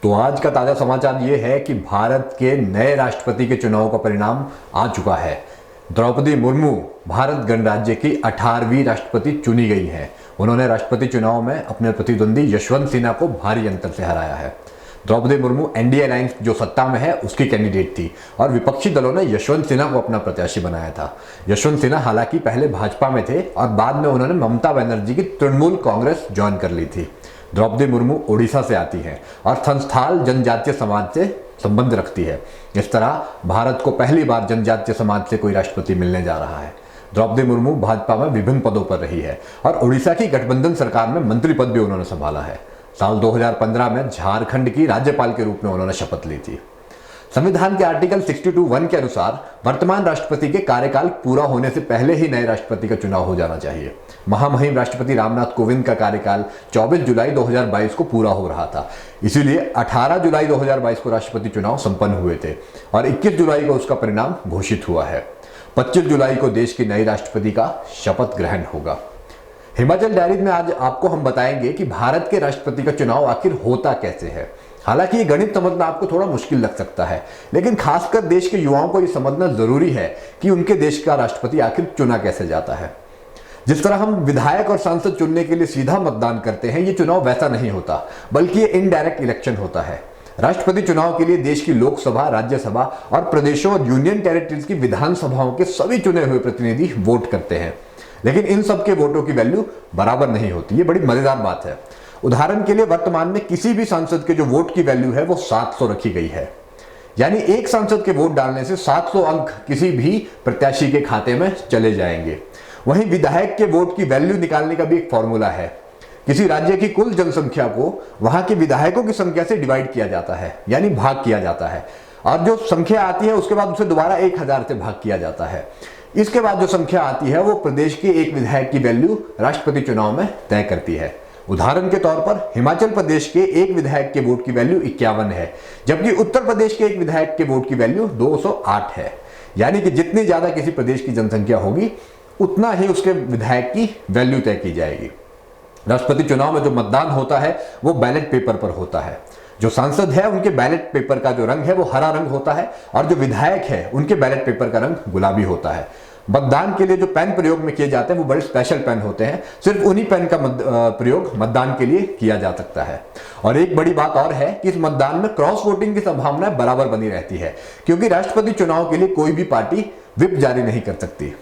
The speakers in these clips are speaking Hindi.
तो आज का ताजा समाचार ये है कि भारत के नए राष्ट्रपति के चुनाव का परिणाम आ चुका है। द्रौपदी मुर्मू भारत गणराज्य की 18वीं राष्ट्रपति चुनी गई हैं। उन्होंने राष्ट्रपति चुनाव में अपने प्रतिद्वंदी यशवंत सिन्हा को भारी अंतर से हराया है। द्रौपदी मुर्मू एनडीए अलायंस जो सत्ता में है उसकी कैंडिडेट थी और विपक्षी दलों ने यशवंत सिन्हा को अपना प्रत्याशी बनाया था। यशवंत सिन्हा हालांकि पहले भाजपा में थे और बाद में उन्होंने ममता बनर्जी की तृणमूल कांग्रेस ज्वाइन कर ली थी। द्रौपदी मुर्मू ओडिशा से आती हैं और संस्थाल जनजातीय समाज से संबंध रखती है। इस तरह भारत को पहली बार जनजातीय समाज से कोई राष्ट्रपति मिलने जा रहा है। द्रौपदी मुर्मू भाजपा में विभिन्न पदों पर रही है और ओडिशा की गठबंधन सरकार में मंत्री पद भी उन्होंने संभाला है। साल 2015 में झारखंड की राज्यपाल के रूप में उन्होंने शपथ ली थी। संविधान के आर्टिकल 62(1) के अनुसार वर्तमान राष्ट्रपति के कार्यकाल पूरा होने से पहले ही नए राष्ट्रपति का चुनाव हो जाना चाहिए। महामहिम राष्ट्रपति रामनाथ कोविंद का कार्यकाल 24 जुलाई 2022 को पूरा हो रहा था, इसीलिए 18 जुलाई 2022 को राष्ट्रपति चुनाव संपन्न हुए थे और 21 जुलाई को उसका परिणाम घोषित हुआ है। 25 जुलाई को देश की नई राष्ट्रपति का शपथ ग्रहण होगा। हिमाचल डायरीज में आज आपको हम बताएंगे कि भारत के राष्ट्रपति का चुनाव आखिर होता कैसे है। हालांकि ये गणित समझना आपको थोड़ा मुश्किल लग सकता है, लेकिन खासकर देश के युवाओं को ये समझना जरूरी है कि उनके देश का राष्ट्रपति आखिर चुना कैसे जाता है। जिस तरह हम विधायक और सांसद चुनने के लिए सीधा मतदान करते हैं, ये चुनाव वैसा नहीं होता, बल्कि ये इनडायरेक्ट इलेक्शन होता है। राष्ट्रपति चुनाव के लिए देश की लोकसभा, राज्यसभा और प्रदेशों और यूनियन टेरिटरीज की विधानसभाओं के सभी चुने हुए प्रतिनिधि वोट करते हैं, लेकिन इन सबके वोटों की वैल्यू बराबर नहीं होती। ये बड़ी मजेदार बात है। उदाहरण के लिए वर्तमान में किसी भी सांसद के जो वोट की वैल्यू है वो 700 रखी गई है, यानी एक सांसद के वोट डालने से 700 अंक किसी भी प्रत्याशी के खाते में चले जाएंगे। वहीं विधायक के वोट की वैल्यू निकालने का भी एक फॉर्मूला है। किसी राज्य की कुल जनसंख्या को वहां के विधायकों की संख्या से डिवाइड किया जाता है, यानी भाग किया जाता है, और जो संख्या आती है उसके बाद उसे दोबारा 1000 से भाग किया जाता है। इसके बाद जो संख्या आती है वो प्रदेश के एक विधायक की वैल्यू राष्ट्रपति चुनाव में तय करती है। उदाहरण के तौर पर हिमाचल प्रदेश के एक विधायक के वोट की वैल्यू 51 है, जबकि उत्तर प्रदेश के एक विधायक के वोट की वैल्यू 208 है। यानी कि जितनी ज्यादा किसी प्रदेश की जनसंख्या होगी उतना ही उसके विधायक की वैल्यू तय की जाएगी। राष्ट्रपति चुनाव में जो मतदान होता है वो बैलेट पेपर पर होता है। जो सांसद है उनके बैलेट पेपर का जो रंग है वो हरा रंग होता है और जो विधायक है उनके बैलेट पेपर का रंग गुलाबी होता है। मतदान के लिए जो पेन प्रयोग में किए जाते हैं वो बड़े स्पेशल पेन होते हैं। सिर्फ उन्हीं पेन का प्रयोग मतदान के लिए किया जा सकता है। और एक बड़ी बात और है कि इस मतदान में क्रॉस वोटिंग की संभावना बराबर बनी रहती है, क्योंकि राष्ट्रपति चुनाव के लिए कोई भी पार्टी व्हिप जारी नहीं कर सकती।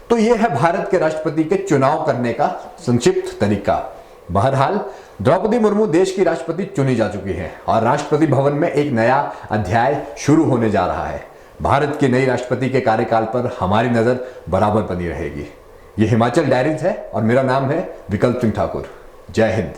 तो यह है भारत के राष्ट्रपति के चुनाव करने का संक्षिप्त तरीका। बहरहाल द्रौपदी मुर्मू देश की राष्ट्रपति चुनी जा चुकी हैं और राष्ट्रपति भवन में एक नया अध्याय शुरू होने जा रहा है। भारत के नई राष्ट्रपति के कार्यकाल पर हमारी नजर बराबर बनी रहेगी। ये हिमाचल डायरीज है और मेरा नाम है विकल्प सिंह ठाकुर। जय हिंद।